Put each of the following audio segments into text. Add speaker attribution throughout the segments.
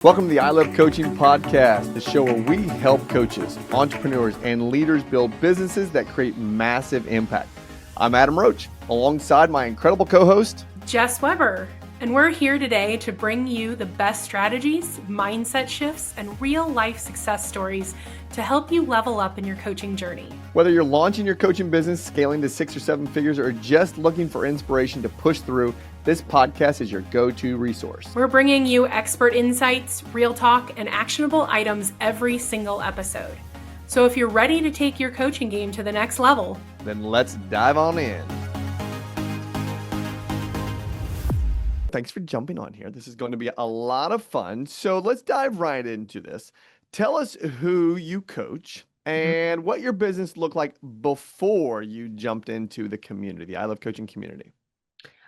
Speaker 1: Welcome to the I Love Coaching podcast, the show where we help coaches, entrepreneurs, and leaders build businesses that create massive impact. I'm Adam Roach, alongside my incredible co-host,
Speaker 2: Jess Weber, and we're here today to bring you the best strategies, mindset shifts, and real-life success stories to help you level up in your coaching journey.
Speaker 1: Whether you're launching your coaching business, scaling to 6 or 7 figures, or just looking for inspiration to push through, this podcast is your go-to resource.
Speaker 2: We're bringing you expert insights, real talk, and actionable items every single episode. So if you're ready to take your coaching game to the next level,
Speaker 1: then let's dive on in. Thanks for jumping on here. This is going to be a lot of fun. So let's dive right into this. Tell us who you coach and what your business looked like before you jumped into the community, the I Love Coaching community.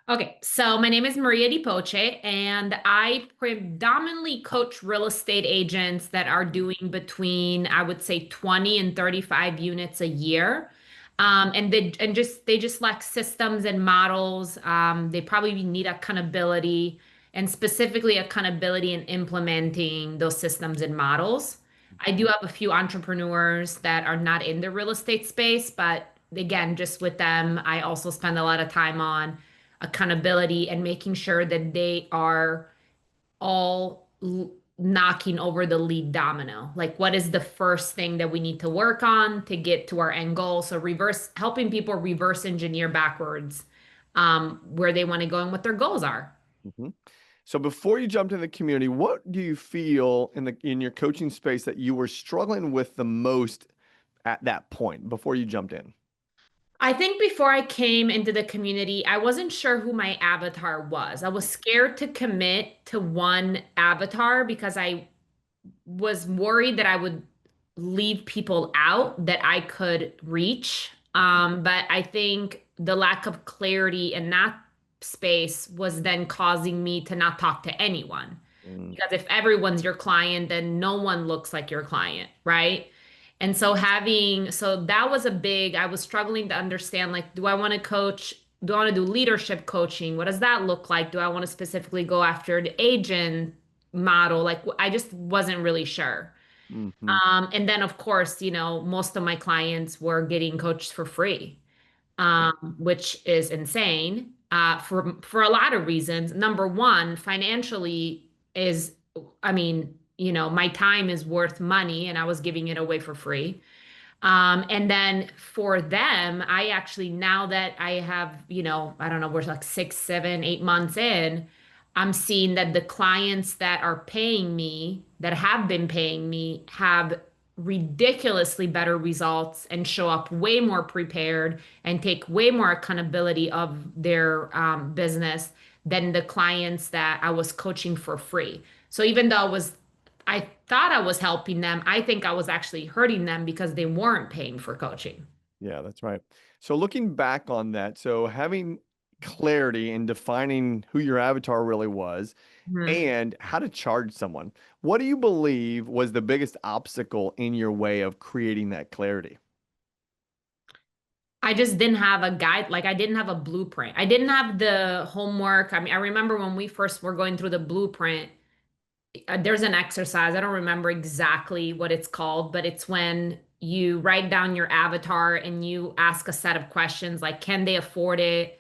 Speaker 3: Okay, so my name is Maria Di Poce, and I predominantly coach real estate agents that are doing between, I would say, 20 and 35 units a year. They just lack systems and models. They probably need accountability, and specifically accountability in implementing those systems and models. I do have a few entrepreneurs that are not in the real estate space, but again, just with them, I also spend a lot of time on accountability and making sure that they are all knocking over the lead domino. Like, what is the first thing that we need to work on to get to our end goal? So helping people reverse engineer backwards where they want to go and what their goals are.
Speaker 1: Mm-hmm. So before you jumped into the community, what do you feel in your coaching space that you were struggling with the most at that point before you jumped in?
Speaker 3: I think before I came into the community, I wasn't sure who my avatar was. I was scared to commit to one avatar because I was worried that I would leave people out that I could reach. But I think the lack of clarity in that space was then causing me to not talk to anyone. Because if everyone's your client, then no one looks like your client, right? And so that was I was struggling to understand, like, do I want to coach? Do I want to do leadership coaching? What does that look like? Do I want to specifically go after the agent model? Like, I just wasn't really sure.
Speaker 1: Mm-hmm.
Speaker 3: And then, of course, most of my clients were getting coached for free, which is insane for a lot of reasons. Number one, financially my time is worth money, and I was giving it away for free. And then for them, I actually, now that I have, I don't know, we're like 6, 7, 8 months in, I'm seeing that the clients that are paying me, that have been paying me, have ridiculously better results and show up way more prepared and take way more accountability of their business than the clients that I was coaching for free. So even though I thought I was helping them, I think I was actually hurting them because they weren't paying for coaching.
Speaker 1: Yeah, that's right. So looking back on that, so having clarity in defining who your avatar really was and how to charge someone, what do you believe was the biggest obstacle in your way of creating that clarity?
Speaker 3: I just didn't have a guide. Like, I didn't have a blueprint. I didn't have the homework. I mean, I remember when we first were going through the blueprint, there's an exercise. I don't remember exactly what it's called, but it's when you write down your avatar and you ask a set of questions like, can they afford it?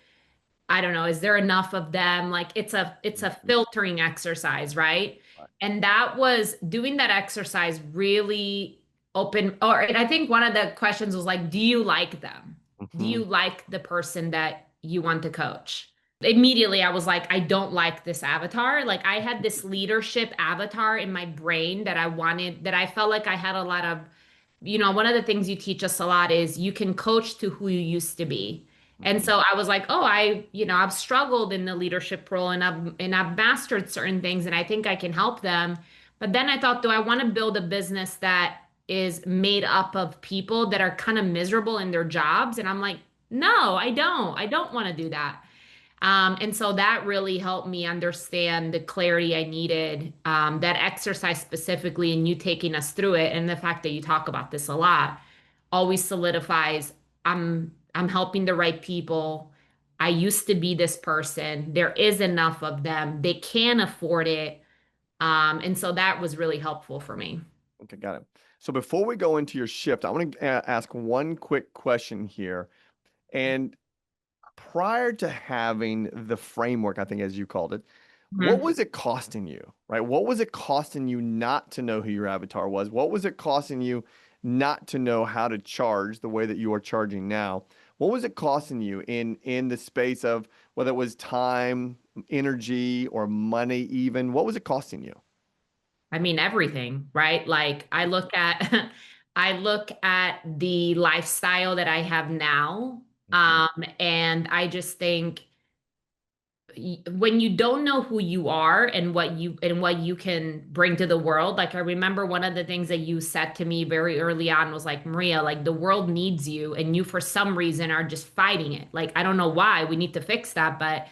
Speaker 3: I don't know. Is there enough of them? Like, it's a filtering exercise, right? And that was doing that exercise really and I think one of the questions was like, do you like them? Do you like the person that you want to coach? Immediately I was like, I don't like this avatar. Like, I had this leadership avatar in my brain that I felt like I had a lot of, one of the things you teach us a lot is you can coach to who you used to be. And so I was like, oh, I've struggled in the leadership role, and I've mastered certain things, and I think I can help them. But then I thought, do I want to build a business that is made up of people that are kind of miserable in their jobs? And I'm like, no, I don't. I don't want to do that. And so that really helped me understand the clarity I needed, that exercise specifically, and you taking us through it, and the fact that you talk about this a lot always solidifies I'm helping the right people. I used to be this person. There is enough of them. They can afford it. And so that was really helpful for me.
Speaker 1: Okay, got it. So before we go into your shift, I want to ask one quick question here. And prior to having the framework, I think as you called it, what
Speaker 3: Mhm.
Speaker 1: was it costing you, right? What was it costing you not to know who your avatar was? What was it costing you not to know how to charge the way that you are charging now? What was it costing you in the space of whether it was time, energy, or money even? What was it costing you?
Speaker 3: I mean, everything, right? Like I look at I look at the lifestyle that I have now,
Speaker 1: Mhm.
Speaker 3: and I just think when you don't know who you are and what you can bring to the world. Like I remember one of the things that you said to me very early on was like, Maria, like the world needs you and you for some reason are just fighting it. Like I don't know why. We need to fix that. But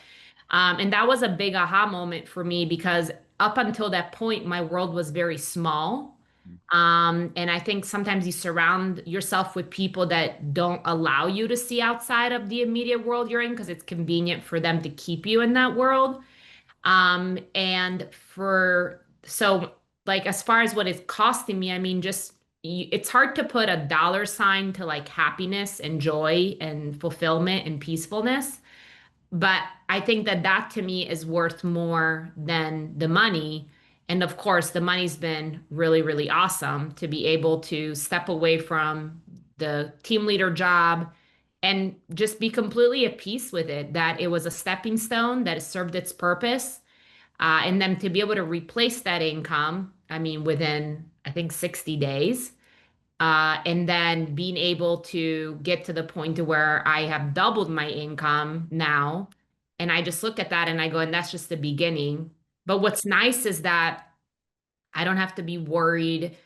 Speaker 3: and that was a big aha moment for me because up until that point my world was very small. And I think sometimes you surround yourself with people that don't allow you to see outside of the immediate world you're in because it's convenient for them to keep you in that world. And for so like as far as what it's costing me, I mean, just it's hard to put a dollar sign to like happiness and joy and fulfillment and peacefulness. But I think that that to me is worth more than the money. And of course, the money's been really, really awesome to be able to step away from the team leader job and just be completely at peace with it, that it was a stepping stone that has served its purpose. And then to be able to replace that income, I mean, within, I think, 60 days and then being able to get to the point to where I have doubled my income now. And I just look at that and I go, and that's just the beginning. But what's nice is that I don't have to be worried.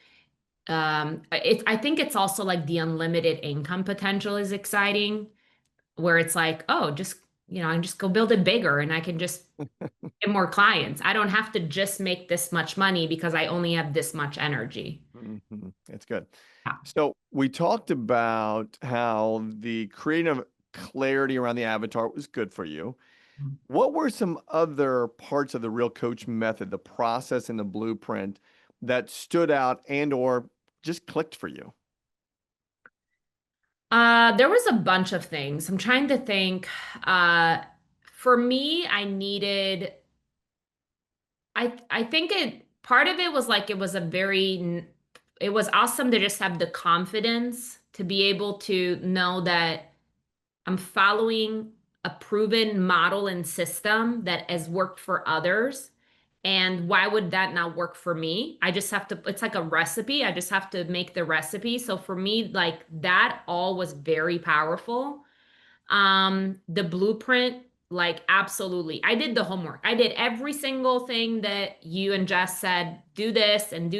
Speaker 3: I think it's also like the unlimited income potential is exciting, where it's like, oh, just, I can just go build it bigger and I can just get more clients. I don't have to just make this much money because I only have this much energy.
Speaker 1: It's good. So we talked about how the creative clarity around the avatar was good for you. What were some other parts of the Real Coach method, the process and the blueprint that stood out and or just clicked for you?
Speaker 3: There was a bunch of things. I'm trying to think. Uh, for me, I think it part of it was like it was awesome to just have the confidence to be able to know that I'm following a proven model and system that has worked for others. And why would that not work for me? I just have to, it's like a recipe. I just have to make the recipe. So for me, like that all was very powerful. The blueprint, like absolutely. I did the homework. I did every single thing that you and Jess said, do this and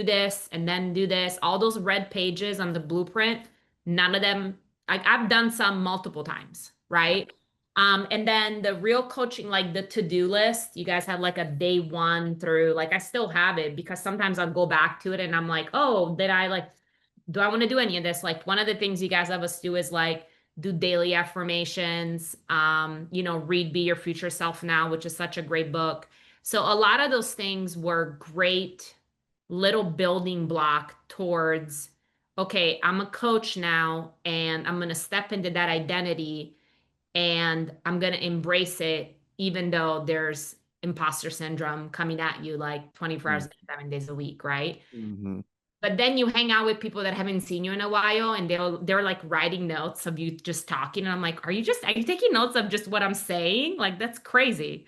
Speaker 3: then do this. All those red pages on the blueprint, none of them, like I've done some multiple times, right? And then the real coaching, like the to-do list, you guys had like a day one through, like I still have it because sometimes I'll go back to it and I'm like, oh, did I like do I want to do any of this? Like one of the things you guys have us do is like do daily affirmations, read Be Your Future Self Now, which is such a great book. So a lot of those things were great little building block towards, okay, I'm a coach now and I'm going to step into that identity and I'm going to embrace it, even though there's imposter syndrome coming at you like 24 hours, 7 days a week, right?
Speaker 1: Mm-hmm.
Speaker 3: But then you hang out with people that haven't seen you in a while and they're like writing notes of you just talking. And I'm like, are you taking notes of just what I'm saying? Like that's crazy.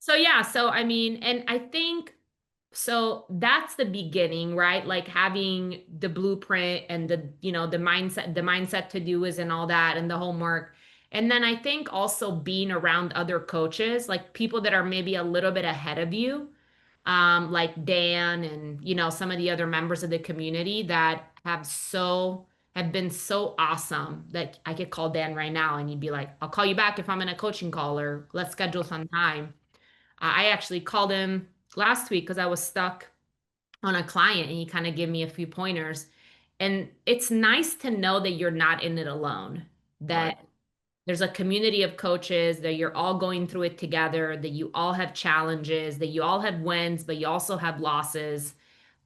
Speaker 3: So yeah, so I mean, and I think so that's the beginning, right? Like having the blueprint and the mindset to do is and all that and the homework. And then I think also being around other coaches, like people that are maybe a little bit ahead of you like Dan and some of the other members of the community that have been so awesome that I could call Dan right now and he'd be like, I'll call you back if I'm in a coaching call or let's schedule some time. I actually called him last week because I was stuck on a client and he kind of gave me a few pointers. And it's nice to know that you're not in it alone,
Speaker 1: Right.
Speaker 3: that There's a community of coaches that you're all going through it together, that you all have challenges, that you all have wins, but you also have losses.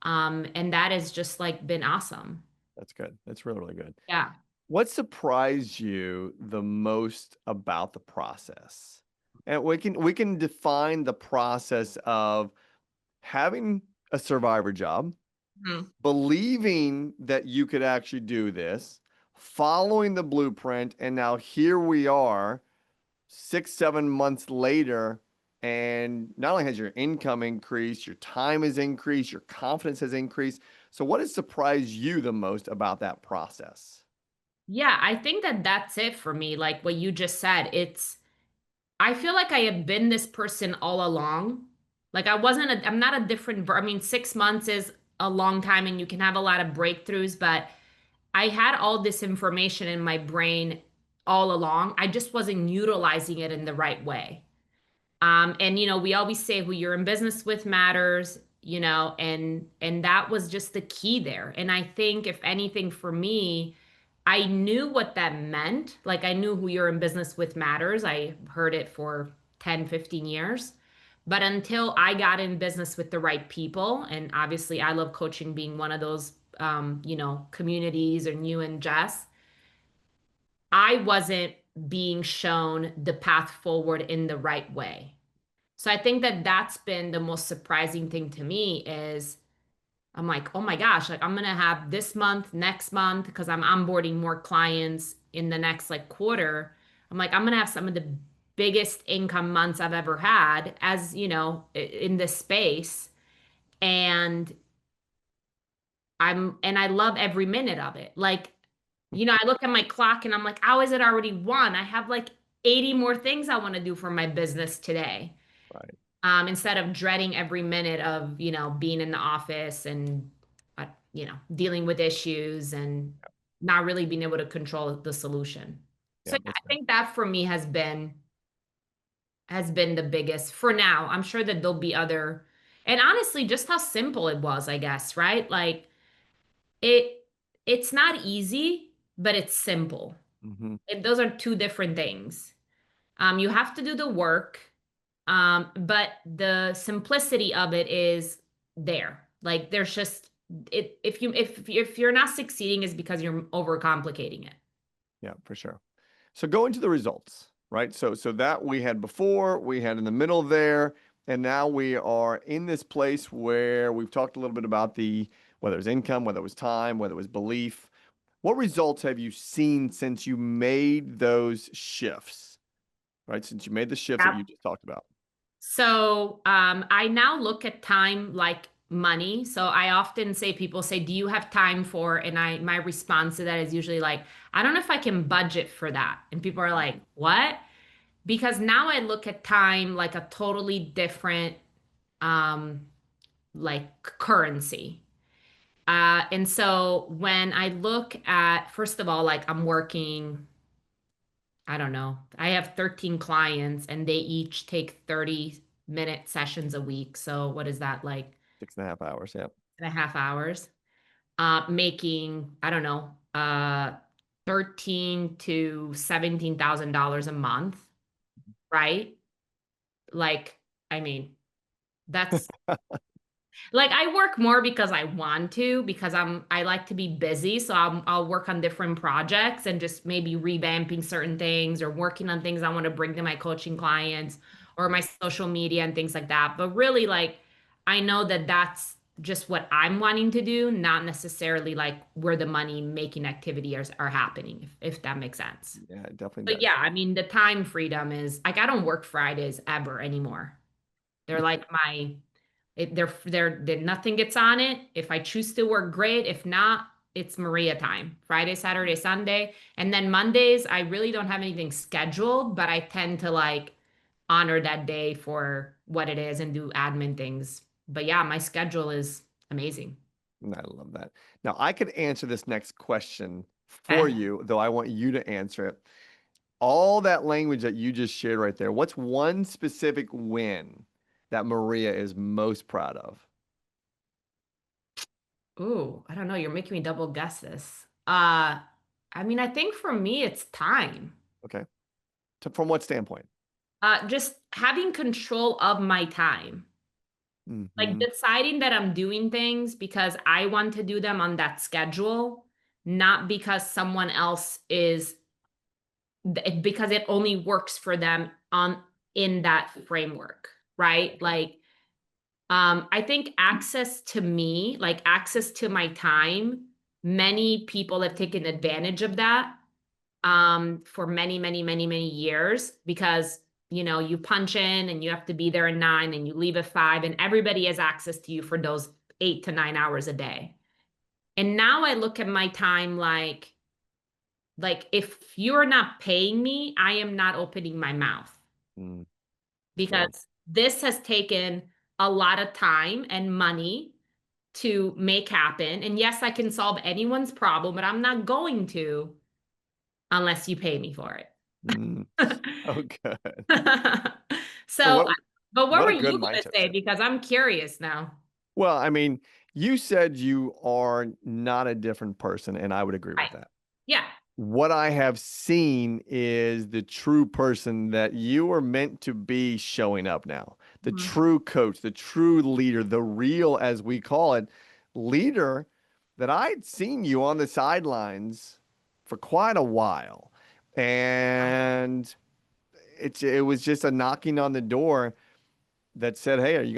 Speaker 3: And that has just like been awesome.
Speaker 1: That's good. That's really, really good.
Speaker 3: Yeah.
Speaker 1: What surprised you the most about the process? And we can define the process of having a survivor job,
Speaker 3: Mhm.
Speaker 1: believing that you could actually do this, following the blueprint, and now here we are 6, 7 months later, and not only has your income increased, your time has increased, your confidence has increased. So, what has surprised you the most about that process?
Speaker 3: Yeah, I think that that's it for me. Like what you just said, I feel like I have been this person all along. Like I'm not a I mean, 6 months is a long time and you can have a lot of breakthroughs, but I had all this information in my brain all along. I just wasn't utilizing it in the right way. And we always say who you're in business with matters, and that was just the key there. And I think if anything for me, I knew what that meant. Like I knew who you're in business with matters. I heard it for 10, 15 years. But until I got in business with the right people, and obviously I love coaching being one of those communities, or you and Jess, I wasn't being shown the path forward in the right way. So I think that that's been the most surprising thing to me is I'm like, oh my gosh, like I'm gonna have this month, next month, because I'm onboarding more clients in the next like quarter. I'm like, I'm gonna have some of the biggest income months I've ever had as, in this space. And I love every minute of it. Like, I look at my clock and I'm like, how is it already one? I have like 80 more things I want to do for my business today.
Speaker 1: Right.
Speaker 3: Instead of dreading every minute of, being in the office and, dealing with issues and not really being able to control the solution. So
Speaker 1: Yeah,
Speaker 3: yeah,
Speaker 1: that's
Speaker 3: I
Speaker 1: great.
Speaker 3: think that for me has been the biggest for now. I'm sure that there'll be other, and honestly, just how simple it was, I guess, right? Like it, it's not easy, but it's simple.
Speaker 1: Hmm.
Speaker 3: Those are two different things. You have to do the work, but the simplicity of it is there. Like there's just it if you're not succeeding is because you're overcomplicating it.
Speaker 1: Yeah, for sure. So go into the results, right? So that we had before, we had in the middle there, and now we are in this place where we've talked a little bit about the whether it was income, whether it was time, whether it was belief. What results have you seen since you made those shifts, right? Since you made the shifts that
Speaker 3: Yeah.
Speaker 1: you just talked about.
Speaker 3: So I now look at time like money. So I often say people say, "Do you have time for?" And my response to that is usually like, "I don't know if I can budget for that." And people are like, "What?" Because now I look at time like a totally different um like currency. And so when I look at, first of all, like I'm working, I don't know, I have 13 clients and they each take 30-minute sessions a week. So what is that, like
Speaker 1: 6.5 hours. Yeah.
Speaker 3: 1.5 hours? Making, I don't know, 13 to $17,000 a month, right? Like, I mean, that's like I work more because I want to, because I like to be busy, so I'll work on different projects and just maybe revamping certain things or working on things I want to bring to my coaching clients or my social media and things like that. But really, like I know that that's just what I'm wanting to do, not necessarily like where the money making activities are happening, if that makes sense.
Speaker 1: Yeah, it definitely
Speaker 3: But
Speaker 1: does.
Speaker 3: yeah, I mean, the time freedom is like I don't work Fridays ever anymore. They're like nothing gets on it. If I choose to work, great. If not, it's Maria time. Friday, Saturday, Sunday. And then Mondays, I really don't have anything scheduled, but I tend to like honor that day for what it is and do admin things. But yeah, my schedule is amazing.
Speaker 1: I love that. Now, I could answer this next question for
Speaker 3: Okay.
Speaker 1: you, though I want you to answer it. All that language that you just shared right there, what's one specific win that Maria is most proud of?
Speaker 3: Ooh, I don't know. You're making me double guess this. I mean, I think for me, it's time.
Speaker 1: Okay. From what standpoint?
Speaker 3: Just having control of my time. Like
Speaker 1: Hmm.
Speaker 3: deciding that I'm doing things because I want to do them on that schedule, not because someone else is because it only works for them on in that framework, right? Like I think access to me, like access to my time, many people have taken advantage of that for many, many, many, many years because you punch in and you have to be there at 9 and you leave at 5 and everybody has access to you for those 8 to 9 hours a day. And now I look at my time like if you're not paying me, I am not opening my mouth
Speaker 1: Mm, sure.
Speaker 3: because this has taken a lot of time and money to make happen. And yes, I can solve anyone's problem, but I'm not going to unless you pay me for
Speaker 1: Mm.
Speaker 3: it.
Speaker 1: Oh, good. So
Speaker 3: So, but what
Speaker 1: what
Speaker 3: were
Speaker 1: a good
Speaker 3: you going to
Speaker 1: mindset
Speaker 3: say?
Speaker 1: shift.
Speaker 3: Because I'm curious now.
Speaker 1: Well, I mean, you said you are not a different person, and I would agree
Speaker 3: Right.
Speaker 1: with that.
Speaker 3: Yeah.
Speaker 1: What I have seen is the true person that you are meant to be showing up now. The
Speaker 3: Mhm.
Speaker 1: true coach, the true leader, the real, as we call it, leader that I'd seen you on the sidelines for quite a while. And it was just a knocking on the door that said, "Hey, are you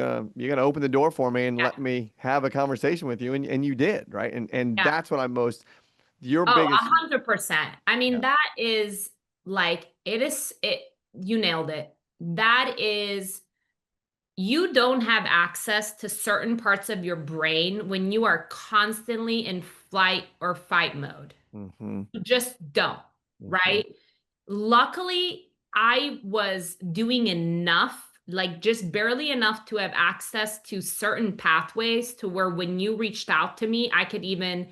Speaker 1: gonna open the door for me and
Speaker 3: Yeah.
Speaker 1: let me have a conversation with you?" And you did, right? And
Speaker 3: Yeah.
Speaker 1: that's what I'm most your
Speaker 3: Oh,
Speaker 1: biggest
Speaker 3: 100%. I mean,
Speaker 1: yeah.
Speaker 3: that is like, you nailed it. That is, you don't have access to certain parts of your brain when you are constantly in flight or fight mode.
Speaker 1: Mm-hmm.
Speaker 3: You just don't,
Speaker 1: Mm-hmm.
Speaker 3: right? Luckily, I was doing enough, like just barely enough to have access to certain pathways to where when you reached out to me, I could even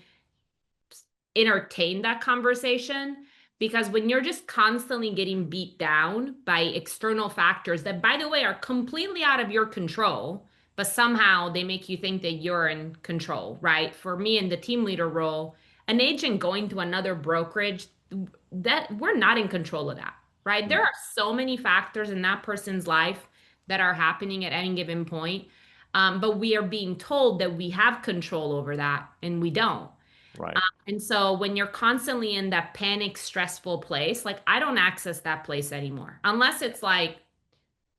Speaker 3: entertain that conversation. Because when you're just constantly getting beat down by external factors that, by the way, are completely out of your control, but somehow they make you think that you're in control, right? For me in the team leader role, an agent going to another brokerage, that we're not in control of that, right? There
Speaker 1: Mm,
Speaker 3: are so many factors in that person's life that are happening at any given point. But we are being told that we have control over that, and we don't.
Speaker 1: right.
Speaker 3: And so when you're constantly in that panic, stressful place, like I don't access that place anymore. Unless it's like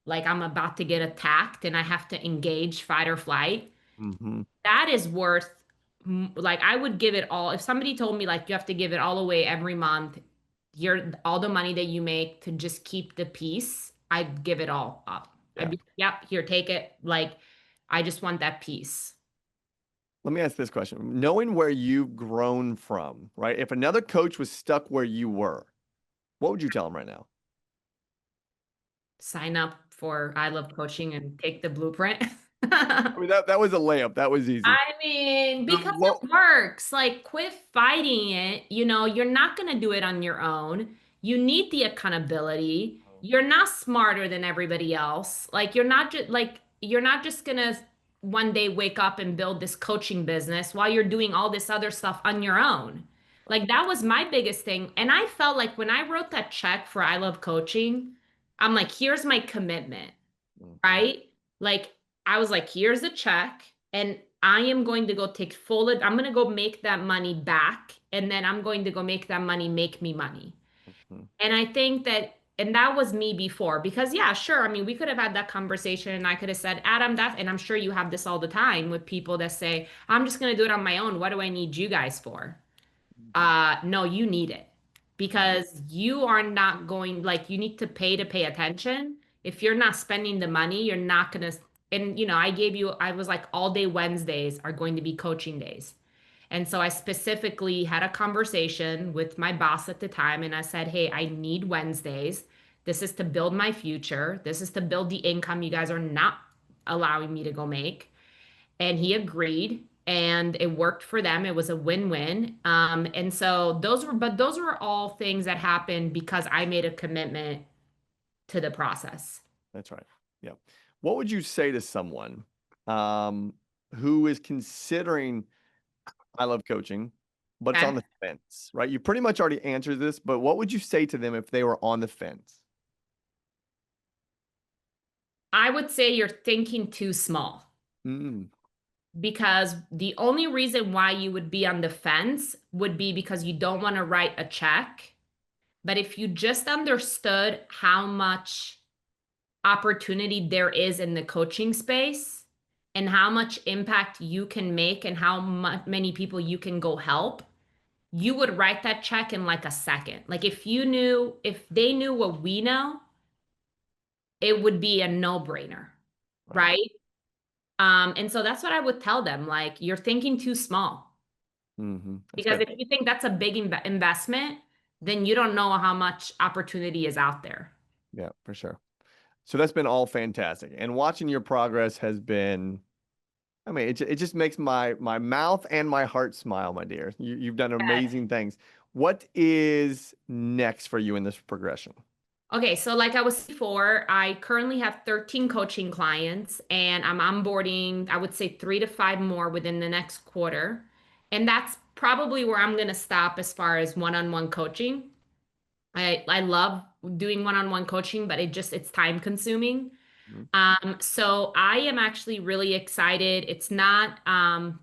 Speaker 3: I'm about to get attacked and I have to engage fight or flight.
Speaker 1: Mm-hmm.
Speaker 3: That is worth like I would give it all. If somebody told me like you have to give it all away every month, your all the money that you make to just keep the peace, I'd give it all up. I'd
Speaker 1: Yeah.
Speaker 3: be, yep, here, take it. Like I just want that peace.
Speaker 1: Let me ask this question. Knowing where you've grown from, right? If another coach was stuck where you were, what would you tell them right now?
Speaker 3: Sign up for I Love Coaching and take the blueprint.
Speaker 1: I mean, that was a layup. That was easy.
Speaker 3: I mean,
Speaker 1: So
Speaker 3: because
Speaker 1: what?
Speaker 3: it works. Like, quit fighting it. You're not going to do it on your own. You need the accountability. You're not smarter than everybody else. Like, you're not just going to one day wake up and build this coaching business while you're doing all this other stuff on your own. Like, that was my biggest thing. And I felt like when I wrote that check for I Love Coaching, I'm like, here's my commitment,
Speaker 1: Mhm.
Speaker 3: right? Like I was like, here's a check, and I am going to go take I'm going to go make that money back, and then I'm going to go make that money make me money.
Speaker 1: Mhm.
Speaker 3: And I think that, and that was me before, because yeah, sure. I mean, we could have had that conversation, and I could have said, Adam, and I'm sure you have this all the time with people that say, I'm just going to do it on my own. What do I need you guys for? No, you need it
Speaker 1: Mhm.
Speaker 3: because you are not going, like, you need to pay attention. If you're not spending the money, you're not gonna. And I was like, all day Wednesdays are going to be coaching days. And so I specifically had a conversation with my boss at the time, and I said, hey, I need Wednesdays. This is to build my future. This is to build the income you guys are not allowing me to go make. And he agreed, and it worked for them. It was a win-win. And so those were all things that happened because I made a commitment to the process.
Speaker 1: That's right. Yeah. What would you say to someone um, who is considering I love coaching, but it's
Speaker 3: Okay.
Speaker 1: on the fence, right? You pretty much already answered this, but what would you say to them if they were on the fence?
Speaker 3: I would say you're thinking too small
Speaker 1: Mm,
Speaker 3: because the only reason why you would be on the fence would be because you don't want to write a check. But if you just understood how much opportunity there is in the coaching space and how much impact you can make and how many people you can go help, you would write that check in like a second. Like if they knew what we know, it would be a no-brainer,
Speaker 1: right.
Speaker 3: right? And so that's what I would tell them. Like, you're thinking too small.
Speaker 1: That's
Speaker 3: Because
Speaker 1: good.
Speaker 3: if you think that's a big investment, then you don't know how much opportunity is out there.
Speaker 1: Yeah, for sure. So that's been all fantastic. And watching your progress has been, I mean, it just makes my mouth and my heart smile, my dear. You've done amazing things. What is next for you in this progression?
Speaker 3: Okay, so like I was before, I currently have 13 coaching clients and I'm onboarding, I would say 3 to 5 more within the next quarter. And that's probably where I'm going to stop as far as one-on-one coaching. I love doing one-on-one coaching, but it's time consuming.
Speaker 1: Mhm.
Speaker 3: So I am actually really excited. It's not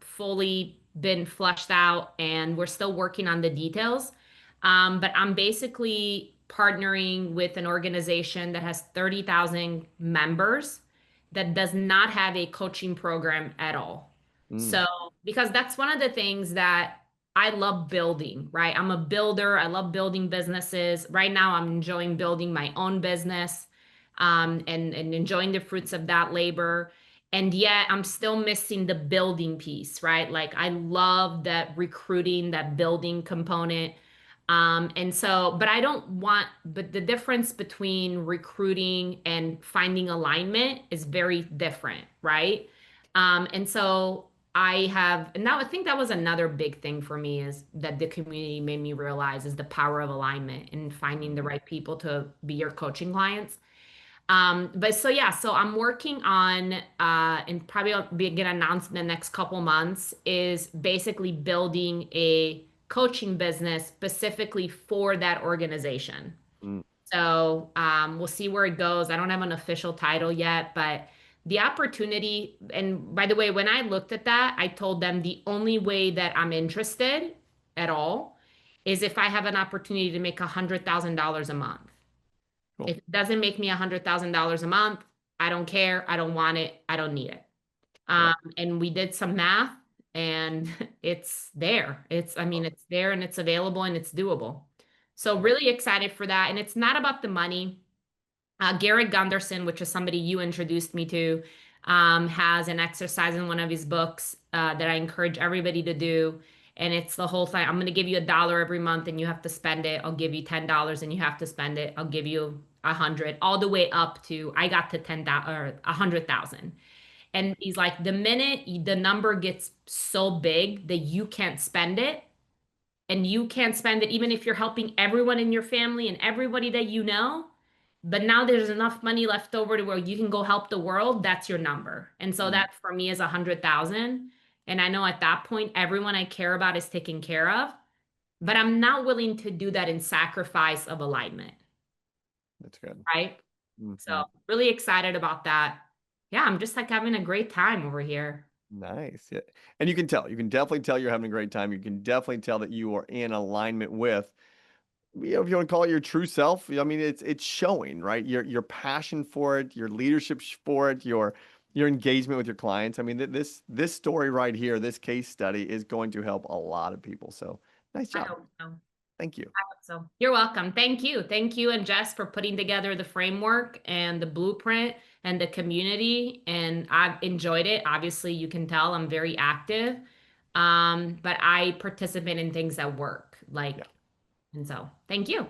Speaker 3: fully been flushed out, and we're still working on the details. But I'm basically partnering with an organization that has 30,000 members that does not have a coaching program at all.
Speaker 1: Mm,
Speaker 3: So, because that's one of the things that I love building, right? I'm a builder. I love building businesses. Right now, I'm enjoying building my own business, and enjoying the fruits of that labor. And yet I'm still missing the building piece, right? Like I love that recruiting, that building component. And so, but the difference between recruiting and finding alignment is very different, right? And so and now I think that was another big thing for me is that the community made me realize is the power of alignment and finding the right people to be your coaching clients. But so yeah, so I'm working on and probably I'll be get announced in the next couple months is basically building a coaching business specifically for that organization.
Speaker 1: mm,
Speaker 3: So we'll see where it goes. I don't have an official title yet, but the opportunity, and by the way, when I looked at that, I told them the only way that I'm interested at all is if I have an opportunity to make $100,000 a month.
Speaker 1: cool.
Speaker 3: If it doesn't make me $100,000 a month, I don't care. I don't want it. I don't need it.
Speaker 1: Right.
Speaker 3: And we did some math and it's there. I mean, it's there and it's available and it's doable. So
Speaker 1: Right.
Speaker 3: really excited for that. And it's not about the money. Garrett Gunderson, which is somebody you introduced me to, has an exercise in one of his books that I encourage everybody to do. And it's the whole thing. I'm going to give you $1 every month and you have to spend it. I'll give you $10 and you have to spend it. I'll give you 100, all the way up to I got to 10,000 or 100,000. And he's like, the minute the number gets so big that you can't spend it, and you can't spend it even if you're helping everyone in your family and everybody that you know, but now there's enough money left over to where you can go help the world, that's your number. And so
Speaker 1: Mm,
Speaker 3: that for me is 100,000. And I know at that point, everyone I care about is taken care of, but I'm not willing to do that in sacrifice of alignment,
Speaker 1: that's good.
Speaker 3: right?
Speaker 1: Hmm.
Speaker 3: So really excited about that. Yeah, I'm just like having a great time over here.
Speaker 1: Nice. Yeah. And you can tell, you can definitely tell you're having a great time. You can definitely tell that you are in alignment with, if you want to call it your true self. I mean, it's showing, right? Your passion for it, your leadership for it, your engagement with your clients. I mean, this story right here, this case study is going to help a lot of people. So nice
Speaker 3: I
Speaker 1: job.
Speaker 3: hope so.
Speaker 1: Thank you.
Speaker 3: So you're welcome. Thank you. Thank you and Jess for putting together the framework and the blueprint and the community. And I've enjoyed it. Obviously, you can tell I'm very active. But I participate in things that work.
Speaker 1: Yeah.
Speaker 3: And so thank you.